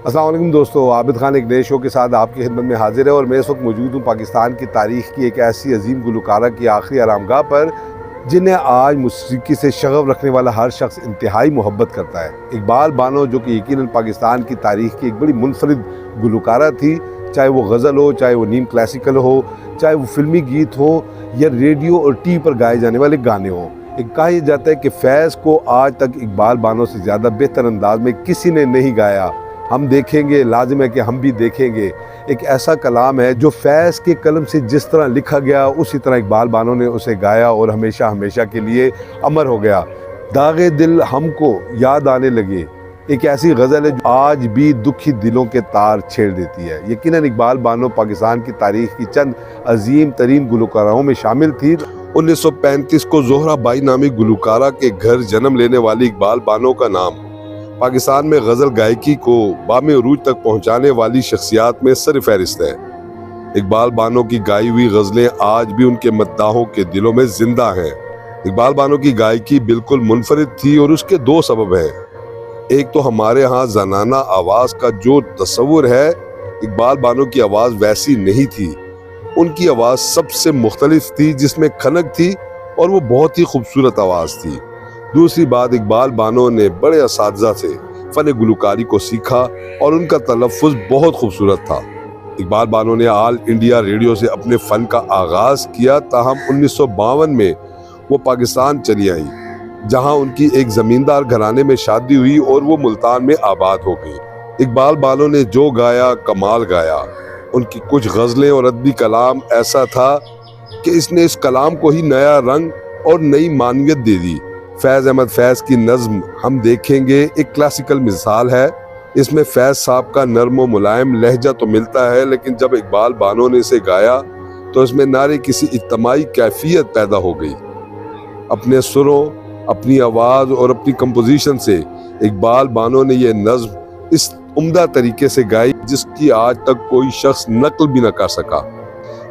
अस्सलाम वालेकुम दोस्तों, आबिद खान एक नए शो के साथ आपकी खिदमत में हाजिर है और मैं इस वक्त मौजूद हूँ पाकिस्तान की तारीख़ की एक ऐसी अजीम गुलकारा की आखिरी आरामगाह पर जिन्हें आज मौसीकी से शगफ रखने वाला हर शख्स इंतहाई मोहब्बत करता है। इकबाल बानो, जो कि यकीनन पाकिस्तान की तारीख़ की एक बड़ी मुनफरिद गुलकारा थी, चाहे वो गज़ल हो, चाहे वो नीम क्लासिकल हो, चाहे वो फिल्मी गीत हो या रेडियो और टीवी पर गाए जाने वाले गाने हों। कहा यह जाता है कि फैज़ को आज तक इकबाल बानो से ज़्यादा बेहतर अंदाज में किसी ने नहीं गाया। हम देखेंगे, लाजिम है कि हम भी देखेंगे। एक ऐसा कलाम है जो फैज़ के कलम से जिस तरह लिखा गया उसी तरह इकबाल बानो ने उसे गाया और हमेशा हमेशा के लिए अमर हो गया। दागे दिल हमको याद आने लगे एक ऐसी गज़ल है जो आज भी दुखी दिलों के तार छेड़ देती है। यकीनन इकबाल बानो पाकिस्तान की तारीख़ की चंद अजीम तरीन गुलकाराओं में शामिल थी। 1935 को ज़ोहरा बाई नामी गुलकारा के घर जन्म लेने वाली इकबाल बानो का नाम पाकिस्तान में गज़ल गायकी को बामे उरूज तक पहुंचाने वाली शख्सियात में सर फहरिस्त है। इकबाल बानो की गाई हुई गज़लें आज भी उनके मद्दाहों के दिलों में जिंदा हैं। इकबाल बानो की गायकी बिल्कुल मुनफरिद थी और उसके दो सबब हैं। एक तो हमारे यहाँ ज़नाना आवाज़ का जो तस्वुर है, इकबाल बानो की आवाज़ वैसी नहीं थी। उनकी आवाज़ सबसे मुख्तलिफ थी, जिसमें खनक थी और वो बहुत ही खूबसूरत आवाज़ थी। दूसरी बात, इकबाल बानो ने बड़े असातिज़ा से फ़न गुलकारी को सीखा और उनका तलफ़्फ़ुज़ बहुत खूबसूरत था। इकबाल बानो ने ऑल इंडिया रेडियो से अपने फ़न का आगाज़ किया, ताहम 1952 में वो पाकिस्तान चली आई, जहां उनकी एक ज़मींदार घराने में शादी हुई और वो मुल्तान में आबाद हो गई। इकबाल बानो ने जो गाया कमाल गाया। उनकी कुछ गज़लें और अदबी कलाम ऐसा था कि इसने इस कलाम को ही नया रंग और नई मानवियत दे दी। फैज़ अहमद फैज़ की नज़्म हम देखेंगे एक क्लासिकल मिसाल है। इसमें फैज़ साहब का नर्म व मुलायम लहजा तो मिलता है, लेकिन जब इकबाल बानो ने इसे गाया तो इसमें नारे किसी इज्तिमाई कैफियत पैदा हो गई। अपने सुरों, अपनी आवाज़ और अपनी कंपोजिशन से इकबाल बानो ने यह नज़्म इस उम्दा तरीके से गाई जिसकी आज तक कोई शख्स नकल भी न कर सका।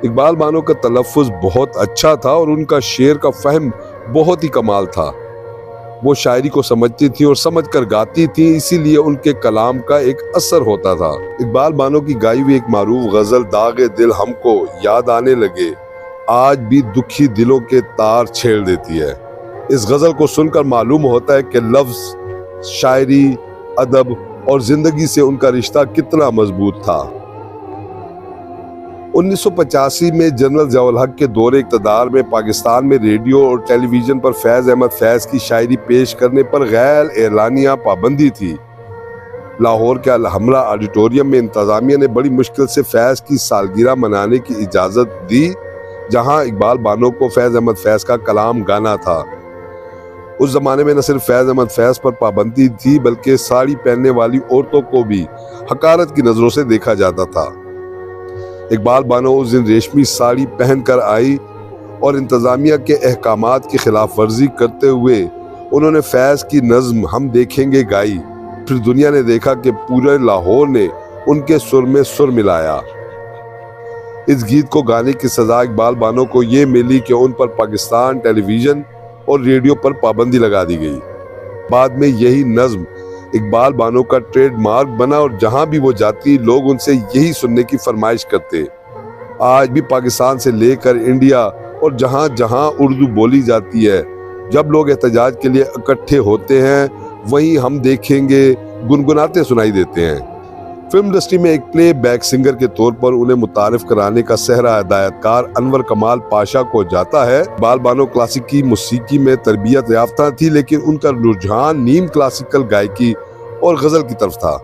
इकबाल बानो का तलफ़्फ़ुज़ बहुत अच्छा था और उनका शेर का फ़हम बहुत ही कमाल था। वो शायरी को समझती थी और समझ कर गाती थी, इसीलिए उनके कलाम का एक असर होता था। इकबाल बानो की गाई हुई एक मारूफ गज़ल दागे दिल हमको याद आने लगे आज भी दुखी दिलों के तार छेड़ देती है। इस गज़ल को सुनकर मालूम होता है कि लफ्ज़, शायरी, अदब और जिंदगी से उनका रिश्ता कितना मजबूत था। 1985 में जनरल ज़ियाउल हक के दौरे इक़्तिदार में पाकिस्तान में रेडियो और टेलीविज़न पर फैज़ अहमद फैज़ की शायरी पेश करने पर गैर एलानिया पाबंदी थी। लाहौर के अल हमरा ऑडिटोरियम में इंतज़ामिया ने बड़ी मुश्किल से फैज़ की सालगिरह मनाने की इजाज़त दी, जहां इकबाल बानो को फैज़ अहमद फैज़ का कलाम गाना था। उस ज़माने में न सिर्फ फैज़ अहमद फैज़ पर पाबंदी थी, बल्कि साड़ी पहनने वाली औरतों को भी हकारत की नज़रों से देखा जाता था। इकबाल बानो उस दिन रेशमी साड़ी पहन कर आई और इंतज़ामिया के अहकामात की खिलाफ वर्जी करते हुए उन्होंने फैज़ की नज़्म हम देखेंगे गाई। फिर दुनिया ने देखा कि पूरे लाहौर ने उनके सुर में सुर मिलाया। इस गीत को गाने की सज़ा इकबाल बानो को ये मिली कि उन पर पाकिस्तान टेलीविज़न और रेडियो पर पाबंदी लगा दी गई। बाद में यही नज़्म इकबाल बानो का ट्रेडमार्क बना और जहां भी वो जाती लोग उनसे यही सुनने की फरमाइश करते। आज भी पाकिस्तान से लेकर इंडिया और जहां जहां उर्दू बोली जाती है, जब लोग एहतजाज के लिए इकट्ठे होते हैं, वहीं हम देखेंगे गुनगुनाते सुनाई देते हैं। फिल्म इंडस्ट्री में एक प्ले बैक सिंगर के तौर पर उन्हें मुतारिफ कराने का सहरा हिदायतकार अनवर कमाल पाशा को जाता है। इकबाल बानो क्लासिकी मौसीकी में तरबियत याफ्ता थी, लेकिन उनका रुझान नीम क्लासिकल गायकी और गज़ल की तरफ था।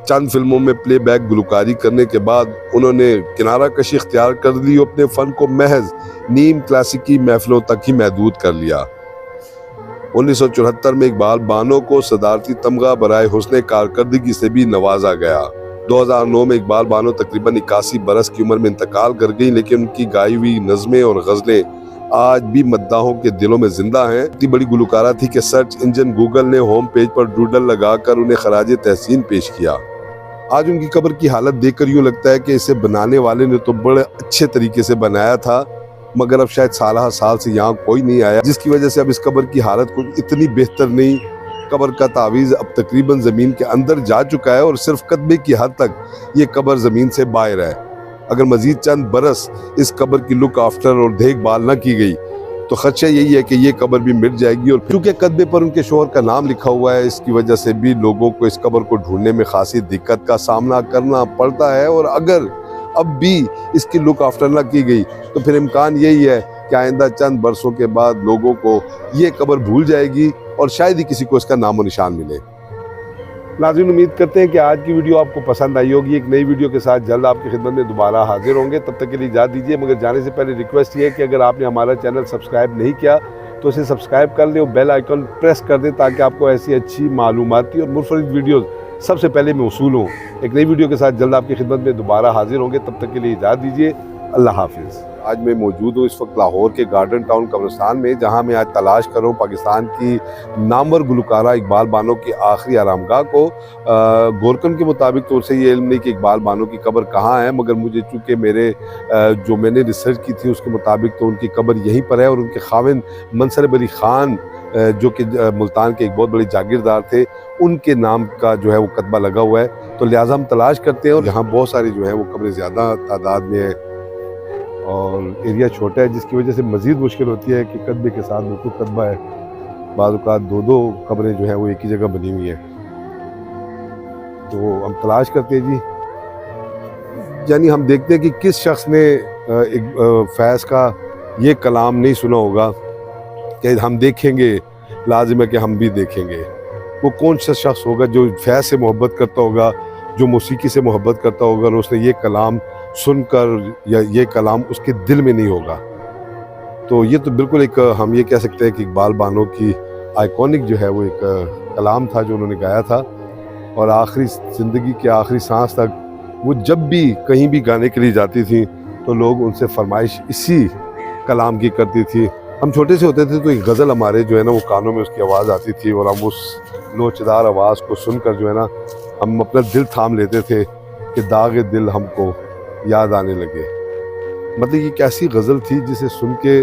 चंद फिल्मों में प्ले बैक गुलकारी करने के बाद उन्होंने किनारा कशी इख्तियार कर ली और अपने फ़न को महज नीम क्लासिकी महफिलों तक ही महदूद कर लिया। 1974 में इकबाल बानो को सदारती तमगा बराए हुस्ने कारकर्दगी से भी नवाजा गया। 2009 में इकबाल बानो तकरीबन 81 बरस की उम्र में इंतकाल कर गई, लेकिन उनकी गाई हुई नज़में और गज़लें आज भी मद्दाहों के दिलों में जिंदा हैं। इतनी बड़ी गुलकारा थी कि सर्च इंजन गूगल ने होम पेज पर डूडल लगाकर उन्हें खराज तहसीन पेश किया। आज उनकी कब्र की हालत देखकर यूँ लगता है कि इसे बनाने वाले ने तो बड़े अच्छे तरीके से बनाया था, मगर अब शायद साल से यहाँ कोई नहीं आया, जिसकी वजह से अब इस कब्र की हालत कुछ इतनी बेहतर नहीं कब्र का तावीज़ अब तकरीबन ज़मीन के अंदर जा चुका है और सिर्फ कदमे की हद तक ये कब्र ज़मीन से बाहर है। अगर मज़ीद चंद बरस इस कब्र की लुक आफ्टर और देखभाल न की गई तो खदशा यही है कि ये कब्र भी मिट जाएगी। और क्योंकि कदमे पर उनके शोहर का नाम लिखा हुआ है, इसकी वजह से भी लोगों को इस कब्र को ढूंढने में खासी दिक्कत का सामना करना पड़ता है। और अगर अब भी इसकी लुक आफ्टर ना की गई तो फिर इम्कान यही है कि आइंदा चंद बरसों के बाद लोगों को ये कब्र भूल जाएगी और शायद ही किसी को इसका नामो निशान मिले। नाज़रीन, उम्मीद करते हैं कि आज की वीडियो आपको पसंद आई होगी। एक नई वीडियो के साथ जल्द आपकी खिदमत में दोबारा हाजिर होंगे। तब तक के लिए इजाज़त दीजिए, मगर जाने से पहले रिक्वेस्ट ये है कि अगर आपने हमारा चैनल सब्सक्राइब नहीं किया तो इसे सब्सक्राइब कर लें और बेल आइकन प्रेस कर दें ताकि आपको ऐसी अच्छी मालूमाती और मुनफरिद वीडियोज़ सबसे पहले मौसूल हों। एक नई वीडियो के साथ जल्द आपकी खिदमत में दोबारा हाजिर होंगे। तब तक के लिए इजाज़त दीजिए। अल्लाह हाफिज़। आज मैं मौजूद हूँ इस वक्त लाहौर के गार्डन टाउन कब्रिस्तान में, जहाँ मैं आज तलाश कर रहा हूँ पाकिस्तान की नामवर गुलकारा इकबाल बानो की आखिरी आरामगाह को। गोरकन के मुताबिक तो उसे ये इल्म नहीं कि इकबाल बानो की कब्र कहाँ है, मगर मुझे चूँकि जो मैंने रिसर्च की थी उसके मुताबिक तो उनकी कब्र यहीं पर है। और उनके खाविंद मंसर अली ख़ान जो कि मुल्तान के एक बहुत बड़े जागीरदार थे, उनके नाम का जो है वो कतबा लगा हुआ है। तो लिहाजा हम तलाश करते हैं। और यहाँ बहुत सारी जो है वो कब्रें ज़्यादा तादाद में है और एरिया छोटा है, जिसकी वजह से मज़ीद मुश्किल होती है कि कदबे के साथ बिल्कुल कदबा है। बाज़ औक़ात दो कब्रें जो हैं वो एक ही जगह बनी हुई हैं। तो हम तलाश करते हैं जी, यानी हम देखते हैं कि किस शख्स ने एक फैज़ का ये कलाम नहीं सुना होगा कि हम देखेंगे, लाजिम है कि हम भी देखेंगे। वो कौन सा शख्स होगा जो फैज़ से मोहब्बत करता होगा, जो मौसीकी से मोहब्बत करता होगा और उसने ये कलाम सुनकर या ये कलाम उसके दिल में नहीं होगा। तो ये तो बिल्कुल एक हम ये कह सकते हैं कि इकबाल बानो की आइकॉनिक जो है वो एक कलाम था जो उन्होंने गाया था। और आखिरी ज़िंदगी के आखिरी सांस तक वो जब भी कहीं भी गाने के लिए जाती थी तो लोग उनसे फरमाइश इसी कलाम की करती थी। हम छोटे से होते थे तो एक गज़ल हमारे जो है ना वो कानों में उसकी आवाज़ आती थी और हम उस लोचदार आवाज़ को सुनकर जो है ना हम अपना दिल थाम लेते थे कि दागे दिल हमको याद आने लगे। मतलब ये कैसी गज़ल थी जिसे सुन के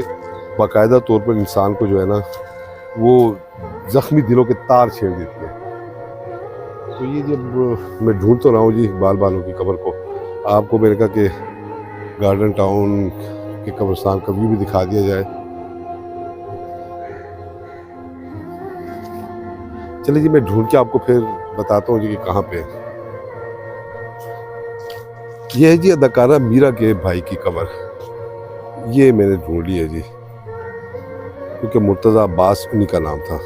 बाकायदा तौर पर इंसान को जो है ना वो ज़ख्मी दिलों के तार छेड़ देती है। तो ये जब मैं ढूंढ तो रहा हूँ जी इकबाल बानो की कब्र को, आपको मैंने कहा कि गार्डन टाउन के कब्रिस्तान का व्यू भी दिखा दिया जाए। चलिए जी, मैं ढूंढ के आपको फिर बताता हूँ जी कि कहाँ पे है। ये है जी अदाकारा मीरा के भाई की कब्र। ये मैंने ढूंढ ली है जी, क्योंकि मुर्तज़ा अब्बास उन्हीं का नाम था।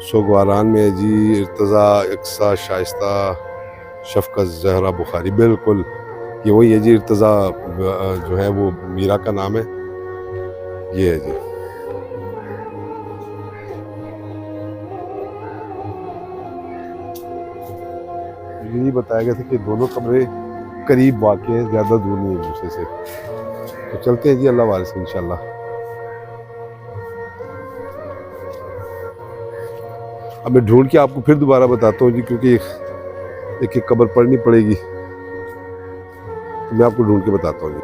सोगवारान में है जी इर्तज़ा इक्सा शाइस्ता शफ़क़त ज़हरा बुखारी। बिल्कुल ये वही है जी, इर्तज़ा जो है वो मीरा का नाम है। ये है जी। यही बताया गया था कि दोनों कमरे करीब वाक़ हैं, ज़्यादा दूर नहीं एक दूसरे से। तो चलते हैं जी अल्लाह वारिस इंशाल्लाह। अब मैं ढूंढ के आपको फिर दोबारा बताता हूँ जी, क्योंकि एक एक कब्र पढ़नी पड़ेगी। तो मैं आपको ढूंढ के बताता हूँ जी।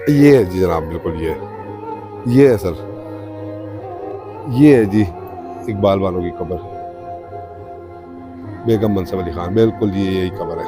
ये है जी जनाब, बिल्कुल ये है सर, ये है जी इकबाल बानो की कब्र, बेगम मंसर अली ख़ान। बिल्कुल ये यही कब्र है।